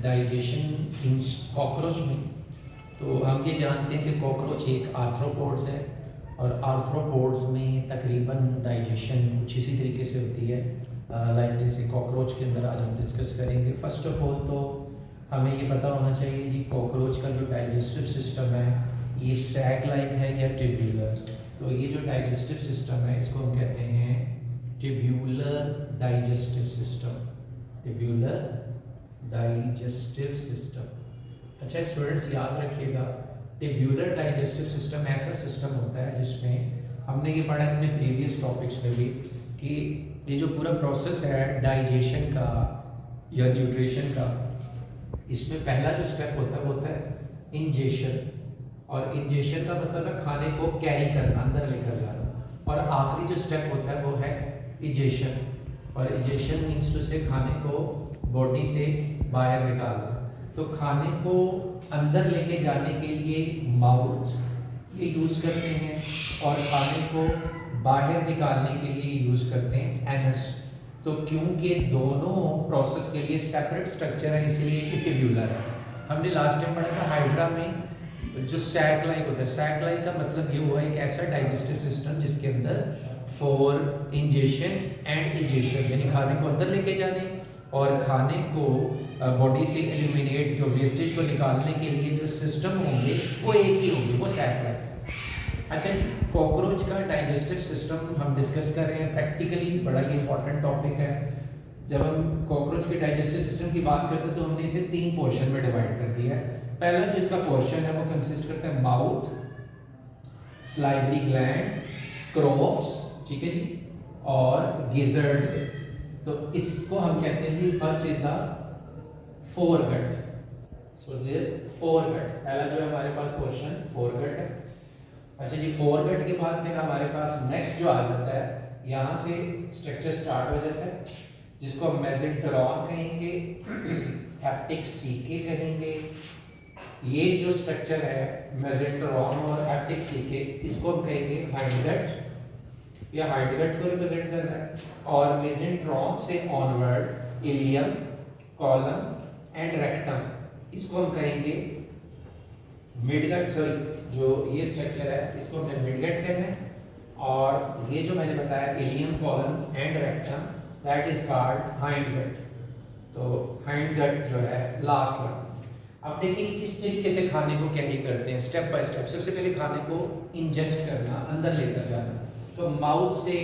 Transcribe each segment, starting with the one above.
Digestion इन cockroach में। तो हम ये जानते हैं कि कॉकरोच एक आर्थ्रोपोड्स है और आर्थ्रोपोड्स में तकरीबन डाइजेशन कुछ इसी तरीके से होती है लाइक जैसे कॉकरोच के अंदर आज हम डिस्कस करेंगे। फर्स्ट ऑफ ऑल तो हमें ये पता होना चाहिए जी कॉकरोच का जो डाइजेस्टिव सिस्टम है ये सैक लाइक है या ट्यूब्यूलर। तो ये जो डाइजेस्टिव सिस्टम है इसको हम कहते हैं tubular digestive system, tubular digestive system. अच्छा स्टूडेंट्स याद रखिएगा, ट्यूब्यूलर डाइजेस्टिव सिस्टम ऐसा सिस्टम होता है जिसमें हमने ये पढ़ा अपने प्रीवियस टॉपिक्स में भी कि ये जो पूरा प्रोसेस है डाइजेशन का या न्यूट्रिशन का, इसमें पहला जो स्टेप होता है वो होता है इंजेशन। और इंजेशन का मतलब है खाने को कैरी करना, अंदर लेकर जाना। और आखिरी जो स्टेप होता है वो है इजेशन। और इजेशन मीन्स टू से खाने को बॉडी से बाहर निकालना। तो खाने को अंदर लेके जाने के लिए माउथ ये यूज़ करते हैं और खाने को बाहर निकालने के लिए यूज़ करते हैं एनस। तो क्योंकि दोनों प्रोसेस के लिए सेपरेट स्ट्रक्चर है इसलिए ये ट्यूब्यूलर है। हमने लास्ट टाइम पढ़ा था हाइड्रा में जो सैक लाइक होता है, सैक लाइक का मतलब ये हुआ एक ऐसा डाइजेस्टिव सिस्टम जिसके अंदर फॉर इंजेशन एंड इजेशन यानी खाने को अंदर लेके जाने और खाने को बॉडी से एलिमिनेट जो वेस्टेज को निकालने के लिए जो सिस्टम होंगे वो एक ही होंगे, वो सैक लाइक। अच्छा कॉकरोच का डाइजेस्टिव सिस्टम हम डिस्कस कर रहे हैं प्रैक्टिकली, बड़ा ही इंपॉर्टेंट टॉपिक है। जब हम कॉकरोच के डाइजेस्टिव सिस्टम की बात करते हैं तो हमने इसे 3 पोर्शन में डिवाइड कर दिया है। पहला जो इसका पोर्शन है वो कंसिस्ट करता है माउथ, स्लाइवरी ग्लैंड, क्रोप्स, ठीक है जी, और गिजर्ड। तो इसको हम कहते हैं जी first is the forgot. So there forgot पहला जो है हमारे पास पोर्शन फोरगट है। अच्छा जी फोरगट के बाद फिर हमारे पास नेक्स्ट जो आ जाता है, यहाँ से स्ट्रक्चर स्टार्ट हो जाता है जिसको हम मेसेंटेरॉन कहेंगे, हैप्टिक सीके कहेंगे। ये जो स्ट्रक्चर है मेसेंटेरॉन और हैप्टिक सीके इसको हम कहेंगे हाइंडगट या हाइंडगट को रिप्रेजेंट कर रहा है। और मेसेंटेरॉन से onward ileum, colon and rectum इसको हम कहेंगे मिडगट। सॉरी जो ये स्ट्रक्चर है इसको हमने मिडगट कहते हैं। और ये जो मैंने बताया ileum, colon and rectum that is called hindgut. तो हाइंडगट जो है लास्ट वन। अब देखिए किस तरीके से खाने को कैरी करते हैं स्टेप बाय स्टेप। सबसे पहले खाने को इंजेस्ट करना, अंदर लेकर जाना। तो माउथ से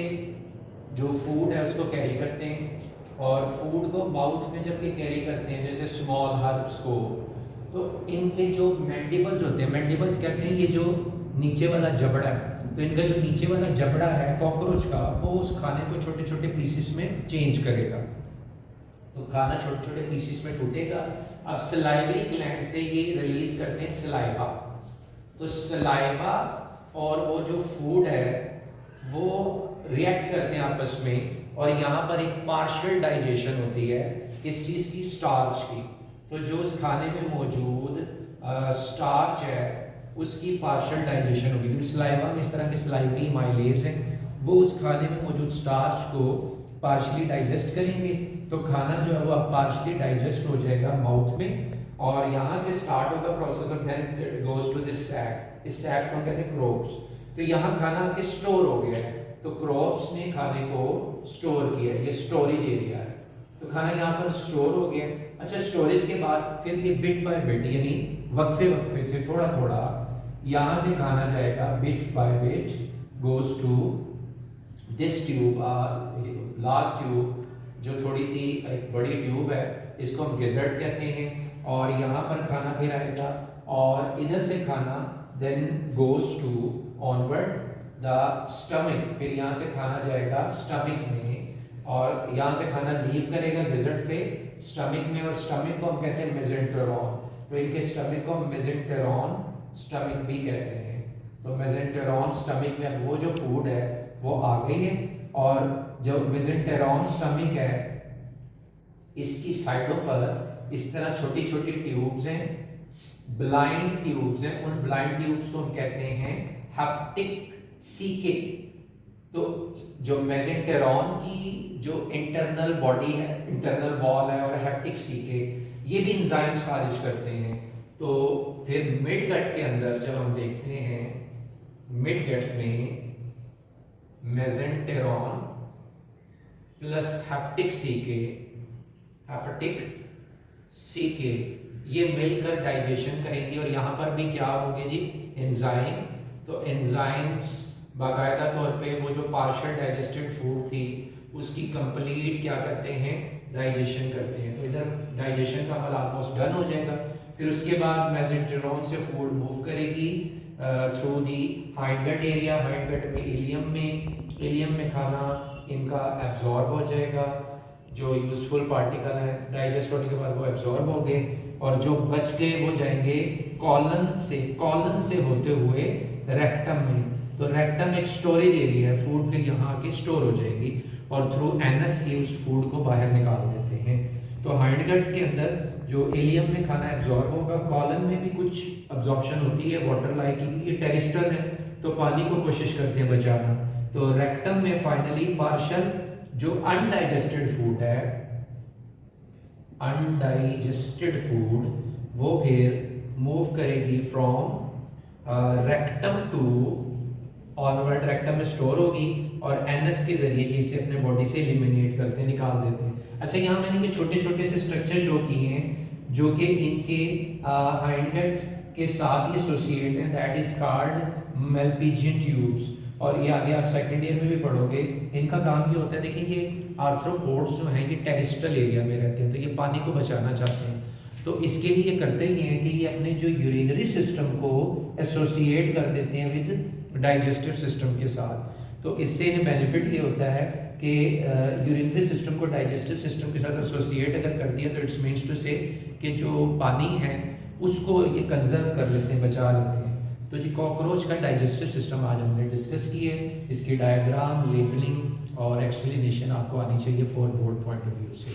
जो फूड है उसको कैरी करते हैं और फूड को माउथ में जब ये कैरी करते हैं जैसे स्मॉल हर्ब्स को, तो इनके जो मैंडिबल्स होते हैं, मैंडिबल्स कहते हैं ये जो नीचे वाला जबड़ा है, तो इनका जो नीचे वाला जबड़ा है कॉकरोच का वो उस खाने को छोटे छोटे पीसेस में चेंज करेगा। तो खाना छोटे छोटे पीसेस में टूटेगा। अब सलाइवरी ग्लैंड से ये रिलीज करते हैं सलाइवा। तो सलाइवा और वो जो फूड है वो रिएक्ट करते हैं आपस में और यहाँ पर एक पार्शियल डाइजेशन होती है किस चीज़ की, स्टार्च की। तो जो उस खाने में मौजूद स्टार्च है उसकी पार्शियल डाइजेशन होगी क्योंकि सलाइवा में इस तरह के सलाइवरी माइलेज हैं, वो उस खाने में मौजूद स्टार्च को पार्शियली डाइजेस्ट करेंगे। तो खाना जो है वो अब पार्शियली डाइजेस्ट हो जाएगा माउथ में और यहाँ से स्टार्ट होगा process of then goes to this sac. इस सैक को कहते हैं क्रोप्स। तो यहाँ खाना आपके स्टोर हो गया है, तो क्रोप्स ने खाने को स्टोर किया है, ये स्टोरेज एरिया है। तो खाना यहाँ पर स्टोर हो गया। अच्छा स्टोरेज के बाद फिर ये बिट बाय बिट यानी वक्फे वक्फे से थोड़ा थोड़ा यहाँ से खाना जाएगा bit by bit goes to this tube, last tube जो थोड़ी सी एक बड़ी ट्यूब है इसको हम गिजर्ड कहते हैं। और यहाँ पर खाना फिर आएगा और इधर से खाना then goes to onward the stomach. फिर यहाँ से खाना जाएगा स्टमक में और यहाँ से खाना लीव करेगा गिजर्ड से स्टमक में और स्टमक को हम कहते हैं मेसेंटेरॉन। तो इनके स्टमक को हम मेसेंटेरॉन स्टमक भी कहते हैं। तो मेसेंटेरॉन स्टमक में अब वो जो फूड है वो आ गई है और जो मेसेंटेरॉन स्टमक है इसकी साइडों पर इस तरह छोटी छोटी ट्यूब्स हैं, ब्लाइंड ट्यूब्स हैं। उन ब्लाइंड ट्यूब्स को हम कहते हैं हैप्टिक सीके। तो जो मेसेंटेरॉन की जो इंटरनल बॉडी है, इंटरनल वॉल है और हैप्टिक सीके ये भी एंजाइम्स खारिज करते हैं। तो फिर मिड गट के अंदर जब हम देखते हैं, मिड गट में मेसेंटेरॉन प्लस हेप्टिक सीके ये मिलकर डाइजेशन करेंगे और यहाँ पर भी क्या होंगे जी, एंजाइम। तो एंजाइम्स बाकायदा तौर पे वो जो पार्शियल डाइजेस्टेड फूड थी उसकी कंप्लीट क्या करते हैं, डाइजेशन करते हैं। तो इधर डाइजेशन का अमल ऑलमोस्ट डन हो जाएगा। फिर उसके बाद मेसेंटेरॉन से फूड मूव करेगी through the hind gut area. Hind gut में इलियम में खाना इनका एब्जॉर्ब हो जाएगा, जो यूजफुल पार्टिकल हैं डाइजेस्ट होने के बाद वो एब्जॉर्ब हो गए, और जो बच गए वो जाएंगे कॉलन से होते हुए रेक्टम में। तो रेक्टम एक स्टोरेज एरिया है, फूड फिर यहाँ आके स्टोर हो जाएगी और थ्रू एनएस ये उस फूड को बाहर निकाल देते हैं। तो हाइंड गट के अंदर जो इलियम में खाना एब्जॉर्ब होगा, कॉलन में भी कुछ एब्जॉर्प्शन होती है वाटर लाइक, ये टेरिस्टल है तो पानी को कोशिश करते हैं बचाना। तो रेक्टम में फाइनली पार्शियल जो अनडाइजेस्टेड फूड है, अनडाइजेस्टेड फूड वो फिर मूव करेगी from rectum to onward, rectum में स्टोर होगी और एनएस के जरिए इसे अपने बॉडी से एलिमिनेट करते हैं, निकाल देते हैं। अच्छा, यहाँ मैंने ये छोटे छोटे से स्ट्रक्चर शो किए हैं जो कि इनके हाइंड गट के साथ एसोसिएट हैं, दैट इज कॉल्ड मेल्पिजियन ट्यूब्स। और ये आगे आप सेकंड ईयर में भी पढ़ोगे। इनका काम ये होता है, देखिए ये आर्थ्रोपोड्स जो हैं ये टेरिस्टल एरिया में रहते हैं, तो ये पानी को बचाना चाहते हैं। तो इसके लिए ये करते ही हैं कि ये अपने जो यूरिनरी सिस्टम को एसोसिएट कर देते हैं विद डाइजेस्टिव सिस्टम के साथ। तो इससे इन्हें बेनिफिट ये होता है कि यूरिनरी सिस्टम को डाइजेस्टिव सिस्टम के साथ एसोसिएट अगर कर दिया तो इट्स मीन्स टू से कि जो पानी है उसको ये कंजर्व कर लेते हैं, बचा लेते हैं। तो जी कॉकरोच का डाइजेस्टिव सिस्टम आज हमने डिस्कस किए। इसकी डायग्राम, लेबलिंग और एक्सप्लेनेशन आपको आनी चाहिए for board point of view से।